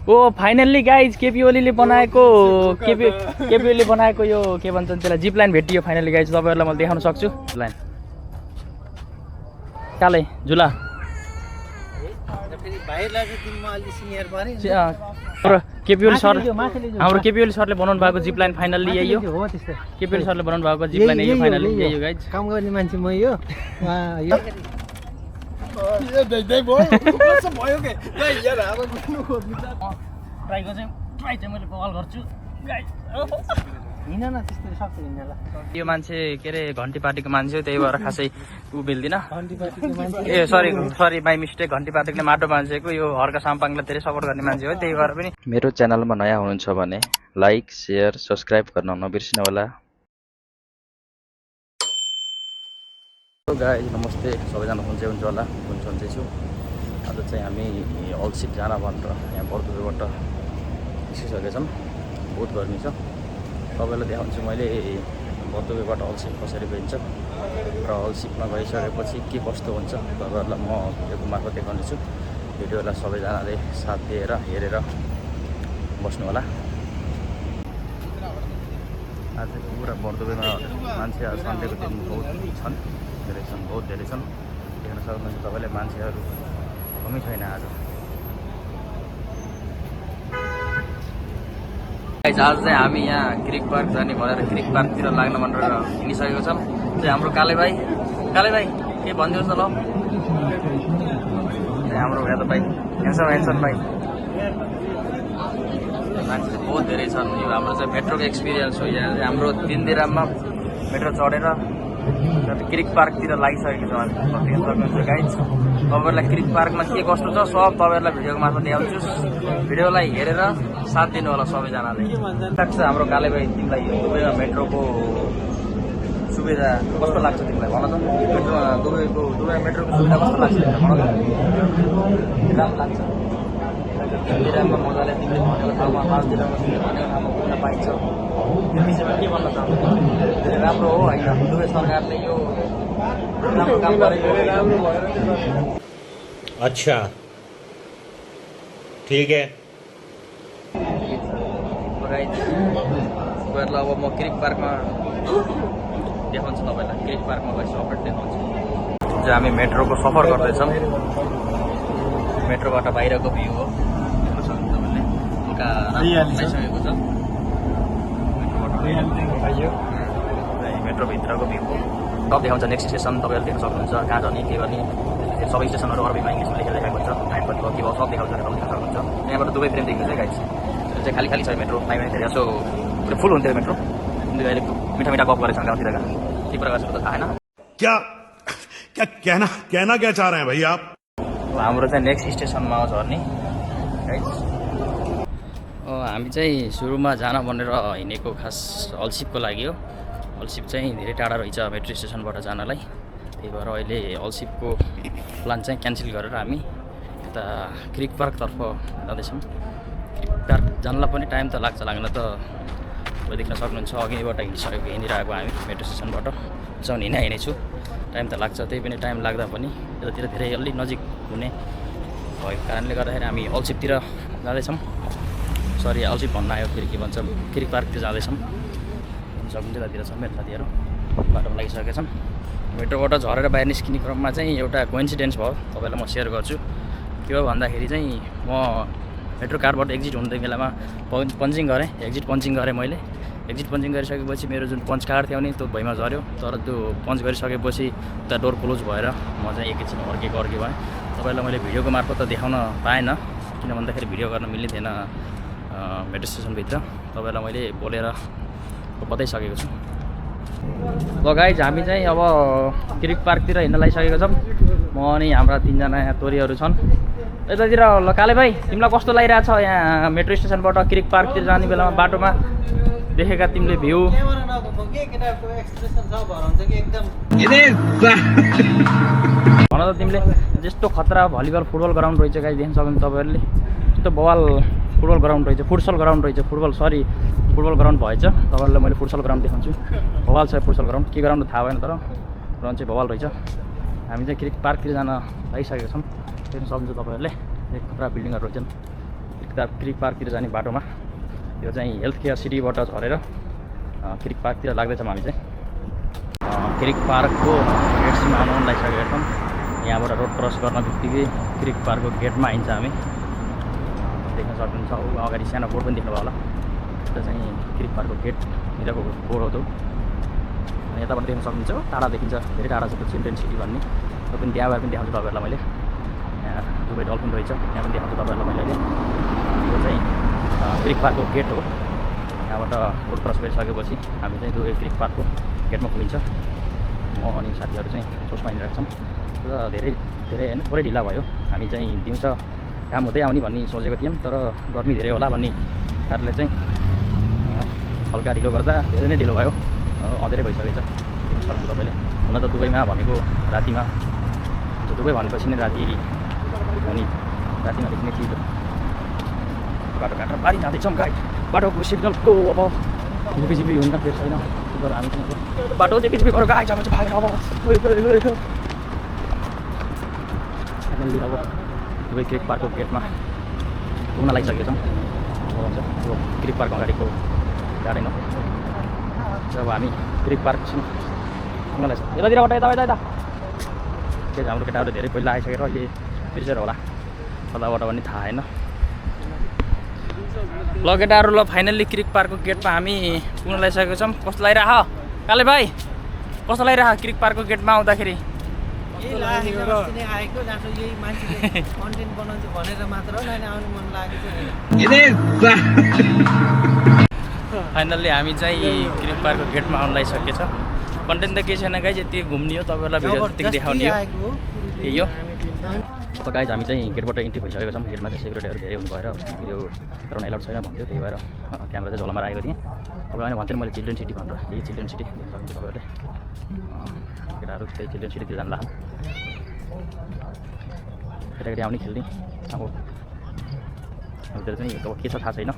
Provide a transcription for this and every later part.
ओ finally guys KP ओलीले बनाएको केपी बनाएको यो के भन्छ त्यसलाई जिप लाइन भेटियो फाइनल्ली गाइज तपाईँहरूलाई मैले देखाउन सक्छु लाइन कालै झुला हाम्रो केपी ओली सरले बनाउनु भएको जिप लाइन फाइनल्ली यही हो केपी ओली सरले बनाउनु भएको जिप लाइन यही फाइनल्ली यही हो गाइज काम गर्ने मान्छे म यो ट्राई चाहिँ मैले कल गर्छु हिँड न त्यस्तो सक्छ हिँड्नला यो मान्छे के अरे घन्टी पार्टीको मान्छे हो त्यही भएर खासै ऊ मिल्दिन घन्टी पार्टीको मान्छे ए सरी बाई मिस्टेक घन्टी पार्टीले माटो मान्छेको यो हर्का साम्पाङलाई धेरै सपोर्ट गर्ने मान्छे हो त्यही भएर पनि मेरो च्यानलमा नयाँ हुनुहुन्छ भने लाइक सेयर सब्सक्राइब गर्न नबिर्सिनु होला गाइज नमस्ते सबैजना सन्चै हुन्छ होला पनि सन्चै छु आज चाहिँ हामी अल्सिप जान भनेर यहाँ बर्दुबाट निस्किसकेका छौँ बहुत गर्मी छ तपाईँलाई देखाउँछु मैले बर्दुबाट अल्सिप कसरी गइन्छ र अल्सिपमा गइसकेपछि के कस्तो हुन्छ तपाईँहरूलाई म भिडियोको मार्फत देखाउनेछु भिडियोलाई सबैजनाले साथ दिएर हेरेर बस्नु होला आज पुरा बर्दुमा मान्छे सन्डेको दिन बहुत छन् बहुत धेरै छन् देख्न सक्नुहुन्छ तपाईँले मान्छेहरू कमै छैन आज आज चाहिँ हामी यहाँ क्रिक पार्क जाने भनेर क्रिक पार्कतिर लाग्न भनेर हिँडिसकेको छौँ चाहिँ हाम्रो काले भाइ के भनिदिनुहोस् न ल हाम्रो यादव भाइ हेन्सन भाइ मान्छे चाहिँ बहुत धेरै छन् यो हाम्रो चाहिँ मेट्रोको एक्सपिरियन्स हो यहाँ हाम्रो 3 दिनमा मेट्रो चढेर क्रिक पार्कतिर लागिसकेको छ हामी देख्न सक्नुहुन्छ गाइज तपाईँहरूलाई क्रिक पार्कमा के कस्तो छ सब तपाईँहरूलाई भिडियोको मार्फत देखाउँछु भिडियोलाई हेरेर साथ दिनु होला सबैजनाले लाग्छ हाम्रो काले भाइ तिमीलाई दुबईमा मेट्रोको सुविधा कस्तो लाग्छ तिमीलाई भन त दुबईमा मेट्रोको सुविधा कस्तो लाग्छ भन त राम्रो लाग्छ 3 दिनमा मजाले तिमीले भनेको ठाउँमा 5 दिनमा तिमीले भनेको ठाउँमा पुग्न पाइन्छ त्यो विषयमा के भन्न चाहन्छु राम्रो हो होइन दुवै सरकारले यो राम्रो काम गरेको अच्छा ठीक है अब म क्रिक पार्कमा देखाउँछु तपाईँलाई क्रिक पार्कमा गएपछि अपडेट देखाउँछु जो हामी मेट्रोको सफर गर्दैछौँ मेट्रोबाट बाहिरको भ्यू हो देख्न सक्नुहुन्छ तपाईँले हल्का आइसकेको छ मेट्रोभित्रको भ्यू हो सब देखाउँछ नेक्स्ट स्टेसन तपाईँहरूले देख्न सक्नुहुन्छ कहाँ जाने के गर्ने सबै स्टेसनहरू अरबीमा इङ्ग्लिसमा लेखेर देखाएको हुन्छ टाइम कति हो के भयो सब देखाउँछ देख्न सक्नुहुन्छ यहाँबाट दुवै फ्रेम देखिन्छ गाइज त्यो चाहिँ खाली छ मेट्रो टाइम धेरै जसो पुरै फुल हुन्थ्यो मेट्रो अहिले मिठा गफ गरेछन् गाउँतिरका के कुरा गर्छ त थाहा छैन कहना क्या चाह रहे हैं भाई आप हाम्रो चाहिँ नेक्स्ट स्टेसनमा झर्ने गाइज हामी चाहिँ सुरुमा जान भनेर हिँडेको खास अल्सिपको लागि हो अल्सिप चाहिँ धेरै टाढा रहेछ मेट्रो स्टेसनबाट जानलाई त्यही भएर अहिले अल्सिपको प्लान चाहिँ क्यान्सल गरेर हामी यता क्रिक पार्कतर्फ जाँदैछौँ क्रिक पार्क जानलाई पनि टाइम त लाग्छ लाग्न त देख्न सक्नुहुन्छ अघिबाट हिँडिरहेको हामी मेट्रो स्टेसनबाट जाउँ हिँडेछु टाइम त लाग्छ त्यही पनि टाइम लाग्दा पनि यतातिर धेरै अलिक नजिक हुने भएको कारणले गर्दाखेरि हामी अल्सिपतिर जाँदैछौँ सरी अल्सिप भन्न आयो फेरि के भन्छ क्रिक पार्कतिर जाँदैछौँ सक्नुहुन्छ यतातिर छ मेरो साथीहरू बाटोमा लागिसकेका छन् मेट्रोबाट झरेर बाहिर निस्किने क्रममा चाहिँ एउटा कोइन्सिडेन्स भयो तपाईँलाई म सेयर गर्छु के हो भन्दाखेरि चाहिँ म मेट्रो कारबाट एक्जिट हुँदै बेलामा पन्चिङ गरेँ एक्जिट पन्चिङ गरेँ मैले एक्जिट पन्चिङ गरिसकेपछि मेरो जुन पन्च कार्ड थियो नि त्यो भुइँमा झऱ्यो तर त्यो पन्च गरिसकेपछि उता डोर क्लोज भएर म चाहिँ एकैछिन अर्केको भएँ तपाईँलाई मैले भिडियोको मार्फत त देखाउन पाएन किन भन्दाखेरि भिडियो गर्न मिल्ने थिएन मेट्रो स्टेसनभित्र तपाईँलाई मैले बोलेर बताइसकेको छु ल गाइज हामी चाहिँ अब क्रिक पार्कतिर हिँड्न लागिसकेको छौँ म अनि हाम्रा 3 जना यहाँ तोरीहरू छन् यतातिर ल काले भाइ तिमीलाई कस्तो लागिरहेछ यहाँ मेट्रो स्टेसनबाट क्रिक पार्कतिर जाने बेलामा बाटोमा देखेका तिमीले भ्यू भन त तिमीले जस्तो खतरा भलिबल फुटबल ग्राउन्ड रहेछ गाइज देख्न सक्नुहुन्छ तपाईँहरूले यस्तो बवाल फुटबल ग्राउन्ड रहेछ फुटसल ग्राउन्ड रहेछ फुटबल ग्राउन्ड भएछ तपाईँहरूलाई मैले फुटसल ग्राउन्ड देखाउँछु बवाल छ फुटसल ग्राउन्ड के ग्राउन्ड थाहा भएन तर ग्राउन्ड चाहिँ बवाल रहेछ हामी चाहिँ क्रिक पार्कतिर जान लागिसकेका छौँ देख्न सक्नुहुन्छ तपाईँहरूले एक खतरा बिल्डिङहरू रहेछन् क्रिक पार्कतिर जाने बाटोमा यो चाहिँ हेल्थ केयर सिटीबाट झरेर क्रिक पार्कतिर लाग्दैछौँ हामी चाहिँ। क्रिक पार्कको गेटसम्म आउनु लागिसकेका छौँ। यहाँबाट रोड क्रस गर्न बित्तिकै क्रिक पार्कको गेटमा आइन्छ हामी। देख्न सक्नुहुन्छ अगाडि सानो बोर्ड पनि देख्नुभयो होला, त्यो चाहिँ क्रिक पार्कको गेटतिरको बोर्ड हो त्यो। अनि यताबाट देख्न सक्नुहुन्छ टाढा देखिन्छ, धेरै टाढा छ त्यो चिल्ड्रेन सिटी भन्ने। त्यो पनि त्यहाँ गएर पनि देखाउँछु तपाईँहरूलाई मैले। यहाँ दुबई डल्फिन रहेछ, यहाँ पनि देखाउँछु तपाईँहरूलाई मैले अहिले। यो चाहिँ क्रिक पार्कको गेट हो। यहाँबाट रोड क्रस गरिसकेपछि हामी चाहिँ दुबई क्रिक पार्कको गेटमा पुगिन्छ। म अनि साथीहरू चाहिँ सोचमा हिँडिरहेको छौँ र धेरै होइन थोरै ढिला भयो। हामी चाहिँ दिउँसो काम हुँदै आउने भन्ने सोचेको थियौँ, तर गर्मी धेरै होला भन्ने कारणले चाहिँ हल्का ढिलो गर्दा धेरै नै ढिलो भयो। अँधेरै भइसकेछ तपाईँले। हुन त दुबईमा भनेको रातिमा, दुबई भनेपछि नै राति अनि रातिमा देख्ने चिज हो। बाटो काटेर पारि जाँदैछौँ गाई। बाटोको सिग्नलको अब झिपी हुन फेरि छैन, तर हामी चाहिँ बाटो झिपी गरेर गाई जान्छ भागेर अब फाइनल्ली अब दुबई क्रिक पार्कको गेटमा पुग्न लागिसकेका छौँ। यो क्रिक पार्क अगाडिको गाडी न जब हामी क्रिक पार्कसँग पुग्न लागिसक्यो। यतातिरबाट यता त्यो हाम्रो केटाहरू धेरै पहिला आइसकेर अहिले बिर्सेर होला कताबाट पनि थाहा छैन। ल केटाहरू, ल फाइनल्ली क्रिक पार्कको गेटमा हामी पुग्न लागिसकेको छौँ। कस्तो लागिरह काले भाइ, कस्तो लागिरह क्रिक पार्कको गेटमा आउँदाखेरि? आएको जहाँ यही मान्छेले कन्टेन्ट बनाउँछु भनेर मात्र आउनु मन लागेको छैन। फाइनल्ली हामी चाहिँ क्रिक पार्कको गेटमा आउन लागिसकेको छ। कन्टेन्ट त केही छैन गाइज, यति घुम्ने हो, तपाईँहरूलाई भिडियो त्यतिकै देखाउने हो। यही हो अब गाइज, हामी चाहिँ गेटबाट इन्ट्री भइसकेको छौँ। गेटमा चाहिँ सेक्युरिटीहरू धेरै हुनु भएर भिडियो गराउन एलाउड छैन भन्थ्यो, त्यही भएर क्यामेरा चाहिँ झोलामा राखेको थिएँ। तपाईँलाई भन्थेँ मैले चिल्ड्रेन सिटी भनेर, यही चिल्ड्रेन सिटी देख्न सक्नुहुन्छ तपाईँहरूले। केटाहरू त्यही चिल्ड्रेन सिटीतिर जानु लाग्छ, केटाकेटी आउने खेल्ने। अब त्यो चाहिँ अब के छ थाहा छैन,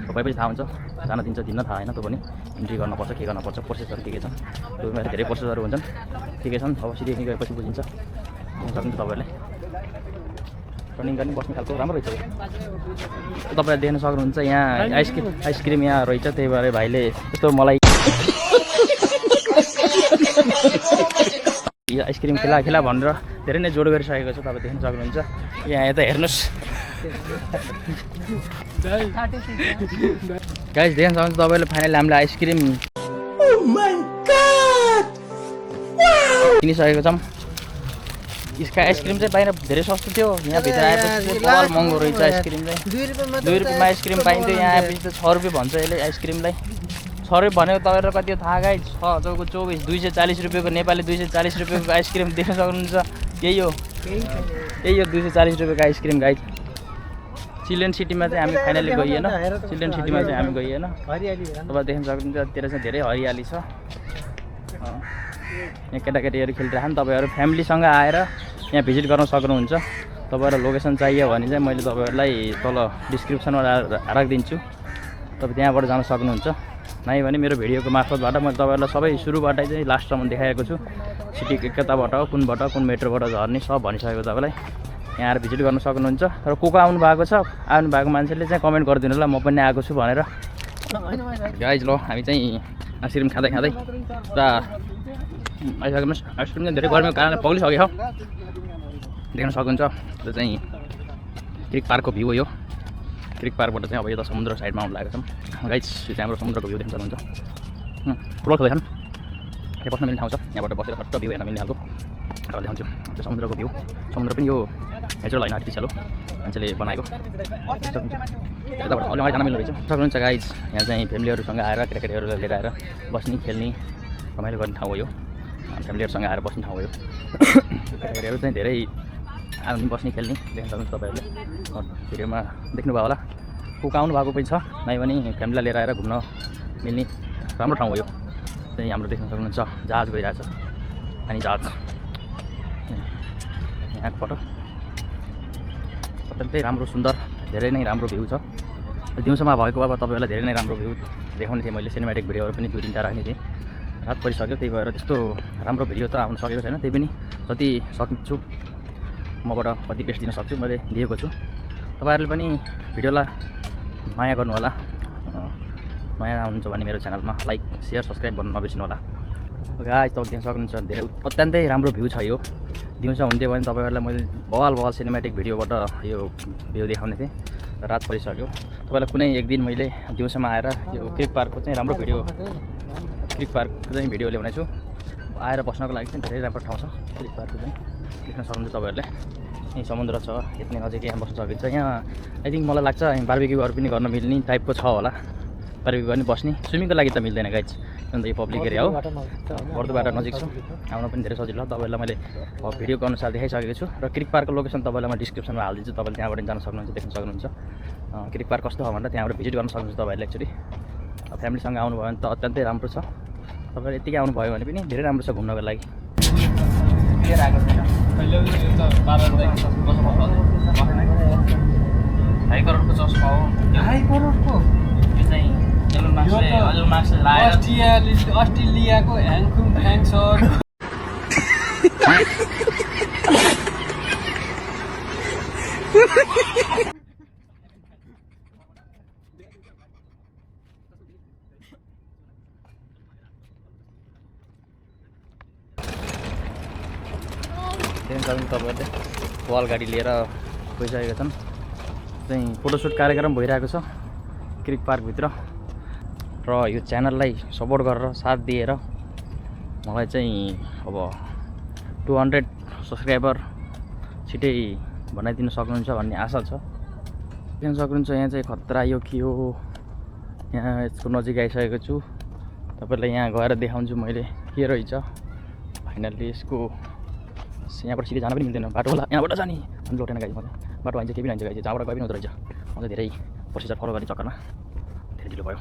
तपाईँपछि थाहा हुन्छ। जान दिन्छ दिन्न थाहा होइन, त्यो पनि इन्ट्री गर्नुपर्छ, के गर्नुपर्छ, प्रोसेसहरू के छ, त्यो धेरै प्रोसेसहरू हुन्छन्, के छन्। अब सिटी गएपछि बुझिन्छ, सक्नुहुन्छ तपाईँहरूले। रनिङ गर्ने बस्ने खालको राम्रो रहेछ। तपाईँले देख्न सक्नुहुन्छ यहाँ आइसक्रिम यहाँ रहेछ, त्यही भएर भाइले यस्तो मलाई यो आइसक्रिम खेला भनेर धेरै नै जोड गरिसकेको छ। तपाईँ देख्न सक्नुहुन्छ यहाँ यता हेर्नुहोस् गाइस, देख्न सक्नुहुन्छ तपाईँले फाइनली हामीले आइसक्रिम किनिसकेको छौँ। यसको आइसक्रिम चाहिँ बाहिर धेरै सस्तो थियो, यहाँ भित्र आएपछि बल महँगो रहेछ आइसक्रिम चाहिँ। 2 रुपियाँमा आइसक्रिम पाइन्थ्यो, यहाँ आएपछि त 6 रुपियाँ भन्छ यसले आइसक्रिमलाई। 6 रुपियाँ भनेको तपाईँहरू कति हो थाहा गाइस? 6 चौको 24, 240 रुपियाँको नेपाली 240 रुपियाँको आइसक्रिम देख्न सक्नुहुन्छ। यही हो 240 रुपियाँको आइसक्रिम गाइस। चिल्ड्रेन सिटीमा चाहिँ हामी फाइनली गइएन, चिल्ड्रेन सिटीमा चाहिँ हामी गइएन। तपाईँ देख्न सक्नुहुन्छ त्यतिर चाहिँ धेरै हरियाली छ। यहाँ केटाकेटीहरू खेलिरहेछन्। तपाईँहरू फ्यामिलीसँग आएर यहाँ भिजिट गर्न सक्नुहुन्छ। तपाईँहरूलाई लोकेसन चाहियो भने चाहिँ मैले तपाईँहरूलाई तल डिस्क्रिप्सनमा राखिदिन्छु, तपाईँ त्यहाँबाट जान सक्नुहुन्छ। नै भने मेरो भिडियोको मार्फतबाट मैले तपाईँहरूलाई सबै सुरुबाटै चाहिँ लास्टसम्म देखाएको छु। सिटी कताबाट कुन मेट्रोबाट झर्ने सब भनिसकेको तपाईँलाई। यहाँ आएर भिजिट गर्न सक्नुहुन्छ। र को आउनु भएको छ, आउनु भएको मान्छेले चाहिँ कमेन्ट गरिदिनु होला म पनि आएको छु भनेर। गाइज ल हामी चाहिँ आइसक्रिम खाँदै र आइसक्नुहोस्। आइसक्रिम चाहिँ धेरै गर्मीको कारणले पग्लिसक्यो, देख्न सक्नुहुन्छ। त्यो चाहिँ क्रिक पार्कको भ्यू हो। यो क्रिक पार्कबाट चाहिँ अब यता समुद्र साइडमा आउनु लागेको छौँ गाइज। यो चाहिँ हाम्रो समुद्रको भ्यू देख्न सक्नुहुन्छ। ठुलो खेल्छन्, यहाँ बस्न मिल्ने ठाउँ छ, यहाँबाट बसेर फट्ट भ्यू हेर्न मिल्ने खालको अब देखाउँछु। त्यो समुद्रको भ्यू, समुद्र पनि यो नेचुरल होइन, आर्टिफिसियल हो, मान्छेले बनाएको। यताबाट अलि अगाडि जान मिल्ने रहेछ सक्नुहुन्छ गाइज। यहाँ चाहिँ फ्यामिलीहरूसँग आएर केटाकेटीहरूलाई लिएर आएर बस्ने खेल्ने रमाइलो गर्ने ठाउँ हो यो। फ्यामिलीहरूसँग आएर बस्ने ठाउँ हो यो। केटाकेटीहरू चाहिँ धेरै आउने बस्ने खेल्ने देख्न सक्नुहुन्छ तपाईँहरूले। भिडियोमा देख्नुभयो होला, को आउनु भएको पनि छ, नै भने फ्यामिलीलाई लिएर आएर घुम्न मिल्ने राम्रो ठाउँ हो यो। चाहिँ हाम्रो देख्न सक्नुहुन्छ जहाज गइरहेछ, अनि जहाज यहाँको फोटो अत्यन्तै राम्रो सुन्दर, धेरै नै राम्रो भ्यू छ। दिउँसोमा भएको अब तपाईँहरूलाई धेरै नै राम्रो भ्यू देखाउने थिएँ मैले। सिनेमेटिक भिडियोहरू पनि 2-3टा राख्ने थिएँ, रात परिसक्यो, त्यही भएर त्यस्तो राम्रो भिडियो त आउन सकेको छैन। त्यही पनि जति सक्छु मबाट कति बेस्ट दिन सक्छु मैले दिएको छु। तपाईँहरूले पनि भिडियोलाई माया गर्नु होला माया हुनुहुन्छ भने मेरो च्यानलमा लाइक सेयर सब्सक्राइब गर्नु नबिर्सिनु होला गाइस तपाईँ देख्न सक्नुहुन्छ धेरै अत्यन्तै राम्रो भ्यू छ यो दिउँसो हुन्थ्यो भने तपाईँहरूलाई मैले बवाल सिनेमेटिक भिडियोबाट यो भ्यू देखाउने थिएँ रात परिसक्यो तपाईँलाई कुनै एक दिन मैले दिउँसोमा आएर यो क्रिक पार्कको चाहिँ राम्रो भिडियो क्रिक पार्कको चाहिँ भिडियो ल्याउने छु आएर बस्नको लागि चाहिँ धेरै राम्रो ठाउँ छ क्रिक पार्कको चाहिँ देख्न सक्नुहुन्छ तपाईँहरूले यहीँ समुद्र छ यति नजिक यहाँ बस्न सकिन्छ यहाँ आई थिङ्क मलाई लाग्छ बार्बिक्युहरू पनि गर्न मिल्ने टाइपको छ होला बार्बिक्यु गर्ने बस्ने स्विमिङको लागि त मिल्दैन गाइज अन्त यो पब्लिक एरिया हो बर्दुबाट नजिक छु आउन पनि धेरै सजिलो छ तपाईँलाई मैले भिडियोको अनुसार देखाइसकेको छु र क्रिक पार्कको लोकेसन तपाईँलाई म डिस्क्रिप्सनमा हालिदिन्छु तपाईँले त्यहाँबाट जान सक्नुहुन्छ देख्न सक्नुहुन्छ क्रिक पार्क कस्तो छ भनेर त्यहाँबाट भिजिट गर्न सक्नुहुन्छ तपाईँहरूले एक्चुअली फ्यामिलीसँग आउनुभयो भने त अत्यन्तै राम्रो छ तपाईँले यतिकै आउनुभयो भने पनि धेरै राम्रो छ घुम्नको लागि हाई करोडको चस्मा हो हाई करोडको यो चाहिँ अस्ट्रेलियाको ह्याङकुङ फ्याङ्सर तपाईँहरूले वाल गाडी लिएर गइसकेका छन् चाहिँ फोटोसुट कार्यक्रम भइरहेको छ क्रिक पार्कभित्र र यो च्यानललाई सपोर्ट गरेर साथ दिएर मलाई चाहिँ अब 200 सब्सक्राइबर छिटै बनाइदिन सक्नुहुन्छ भन्ने आशा छ देख्न सक्नुहुन्छ यहाँ चाहिँ खतरा यो के हो यहाँ यसको नजिक आइसकेको छु तपाईँलाई यहाँ गएर देखाउँछु मैले के रहेछ फाइनल्ली यसको यहाँबाट सिधै जान पनि मिल्दैन बाटो होला यहाँबाट जाने अनि लोटेन गाइज मलाई बाटो हान्छ केही पनि हान्छ गाइज जहाँबाट गए पनि हुँदो रहेछ म चाहिँ धेरै प्रोसिजर फलो गर्ने चक्करमा धेरै ढिलो भयो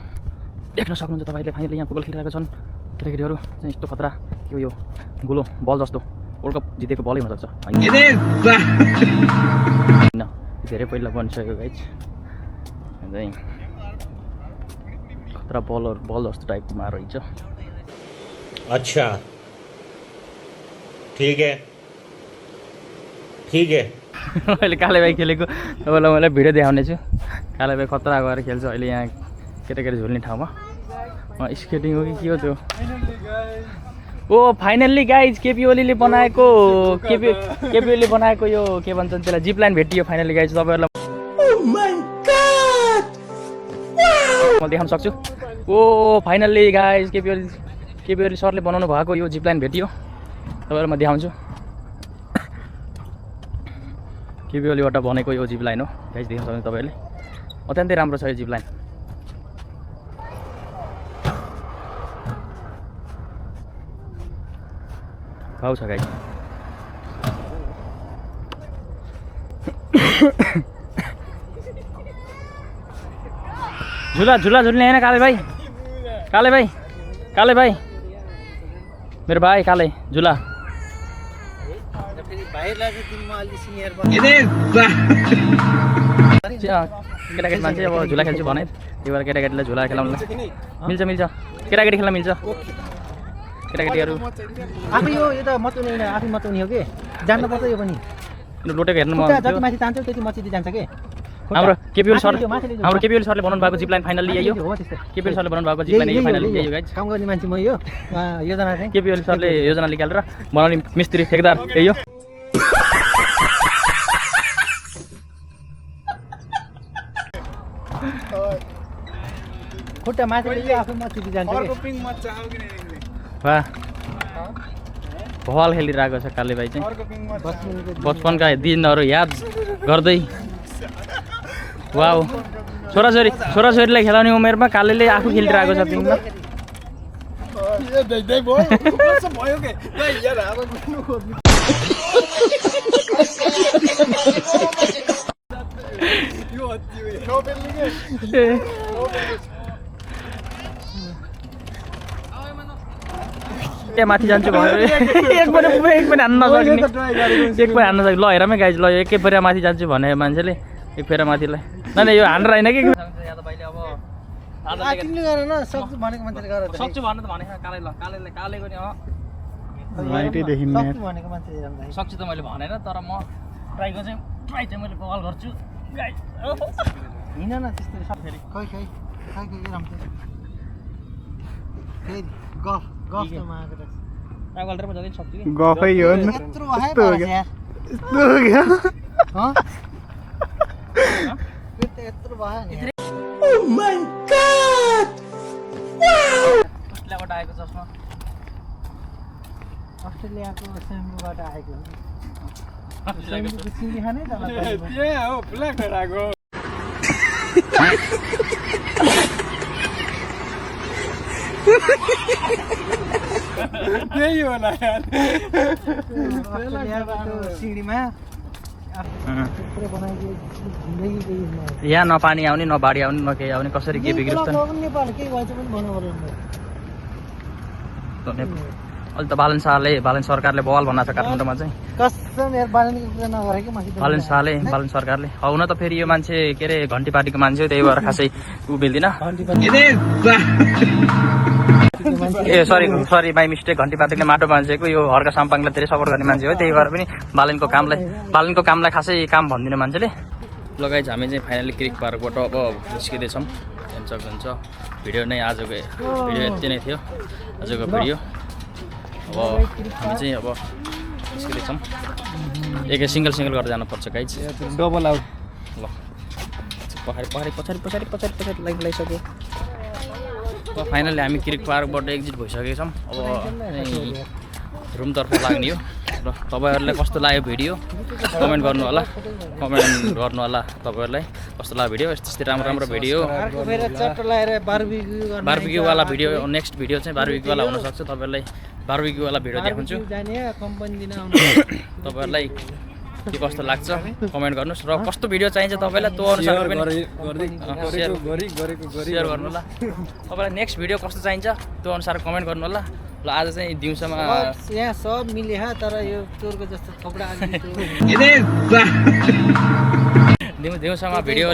देख्न सक्नुहुन्छ तपाईँले फाइनली यहाँ फुटबल खेलिरहेका छन् केटाकेटीहरू चाहिँ यस्तो खतरा के हो यो गोलो बल जस्तो वर्ल्ड कप जितेको बलै हुनसक्छ होइन धेरै पहिला बनिसक्यो गाइज चाहिँ खतरा बल जस्तो टाइपकोमा रहेछ अच्छा ठीक है अहिले काले भाइ खेलेको तपाईँलाई मैले भिडियो देखाउने छु काले भाइ खतरा गएर खेल्छ अहिले यहाँ केटाकेटी झुल्ने ठाउँमा स्केटिङ हो कि के हो त्यो ओ फाइनल्ली गाइज केपी ओलीले बनाएको केपी ओलीले बनाएको यो के भन्छन् त्यसलाई जिप लाइन भेटियो फाइनल्ली गाइज तपाईँहरूलाई म देखाउन सक्छु ओ फाइनल्ली गाइज केपी ओली सरले बनाउनु भएको यो जिप लाइन भेटियो तपाईँलाई म देखाउँछु केपी ओलीबाट बनेको यो जिप लाइन हो गाइज देख्न सक्नुहुन्छ तपाईँहरूले अत्यन्तै राम्रो छ यो जिप लाइन भाउ छ गाइज झुला झुल्ने होइन काले भाइ मेरो भाइ काले झुला केटाकेटी मान्छे अब झुला खेल्छु भने त्यही भएर केटाकेटीलाई झुला खेलाउनु मिल्छ केटाकेटी खेल्न मिल्छ केटाकेटीहरू आफै यो त मचाउने होइन आफै मचाउने हो कि जान्न पर्छ यो पनि लोटेको हेर्नु जति माथि तान्छ त्यति मचिँदै जान्छ के हाम्रो केपी ओली सरले बनाउनु भएको जिप लाइन फाइनल्ली यही हो केपी ओली सरले बनाउनु भएको जिप लाइन यही फाइनल्ली यही हो गाइज काम गर्ने मान्छे म यो योजना चाहिँ केपी ओली सरले योजना निकालेर बनाउने मिस्त्री ठेकेदार यही हो खुट्टा माथि आफै मचिँदै जान्छ वाह बल खेलिरहेको छ काले भाइ चाहिँ बचपनका दिनहरू याद गर्दै वाउ छोराछोरीलाई खेलाउने उमेरमा कालेले आफू खेलिरहेको छ टिममा त्यहाँ माथि जान्छु भनेर एक पनि हान्न नसक्ने एक पनि हान्न सक्ने ल हेरमै गाइज ल एकै फेर माथि जान्छु भने मान्छेले एक फेर माथिलाई न यो हानेर होइन कि सक्छु भनेको मान्छेले गरेर सक्छु भन्नु त भनेको कालेको नि सक्छु त मैले भनेन तर म ट्राई चाहिँ मैले बल गर्छु हिँड न त्यस्तो सब फेरि खै खै खै खै रम्छ फेरि गफ गफ त मागेर रागलटर जाँदै सक्छु कि गफै हो नि यत्रो भयो यार यस्तो हो क्या ह यत्रो भयो नि अस्ट्रेलियाबाट आएको चस्मा अस्ट्रेलियाको सेम्बुबाट आएको सेम्बुको चिनी खानै त त्यही हो पुला खराको त्यही होला यार अस्ट्रेलियाको त्यो सिँढीमा थुप्रो बनाइदियो जिन्दगीको युगमा यहाँ न पानी आउने न बाढी आउने न केही आउने कसरी के बिग्रिन्छ त नेपाल के भएछ पनि भन्नु पर्यो अहिले त बालन सरकारले बवाल बनाएको छ काठमाडौँमा चाहिँ कसम यार बालनको कुरा नगरेको माथि बालन सरकारले हुन त फेरि यो मान्छे के अरे घन्टी पार्टीको मान्छे हो त्यही भएर खासै ऊ मिल्दिन ए सरी माई मिस्टेक घन्टी पार्टीले माटो मान्छेको यो हर्का साम्पाङलाई धेरै सपोर्ट गर्ने मान्छे हो त्यही भएर पनि बालनको कामलाई खासै काम भन्दिनँ मान्छेले लगाइज हामी चाहिँ फाइनली क्रिक पार्कबाट अब निस्किँदैछौँ हेर्न सक्नुहुन्छ भिडियो नै आजको भिडियो यति नै थियो आजको भिडियो अब हामी चाहिँ अब निस्किँदैछौँ एकै सिङ्गल गरेर जानुपर्छ गाइज डबल आउट ल पछाडि लागिसक्यो अब फाइनली हामी क्रिक पार्कबाट एक्जिट भइसकेका छौँ अब रुमतर्फ लाग्ने हो र तपाईँहरूलाई कस्तो लाग्यो भिडियो कमेन्ट गर्नु होला तपाईँहरूलाई कस्तो लाग्यो भिडियो यस्तै राम्रो भिडियो बारबिक्युवाला भिडियो नेक्स्ट भिडियो चाहिँ बारबिक्युवाला हुनसक्छ तपाईँहरूलाई बारबिक्युवाला भिडियो देखाउँछु तपाईँहरूलाई के कस्तो लाग्छ कमेन्ट गर्नुहोस् र कस्तो भिडियो चाहिन्छ तपाईँलाई त्यो अनुसार सेयर गर्नु होला तपाईँलाई नेक्स्ट भिडियो कस्तो चाहिन्छ त्यो अनुसार कमेन्ट गर्नु होला ल आज चाहिँ दिउँसोमा यहाँ सब मिले तर यो चोरको जस्तो थोपडा दिउँसोमा भिडियो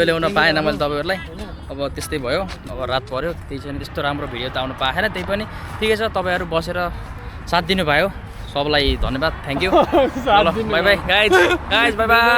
ल्याउन पाएन मैले तपाईँहरूलाई अब त्यस्तै भयो अब रात पर्यो त्यही छैन त्यस्तो राम्रो भिडियो त आउनु पाएन त्यही पनि ठिकै छ तपाईँहरू बसेर साथ दिनुभयो सबलाई धन्यवाद thank you by by guys by by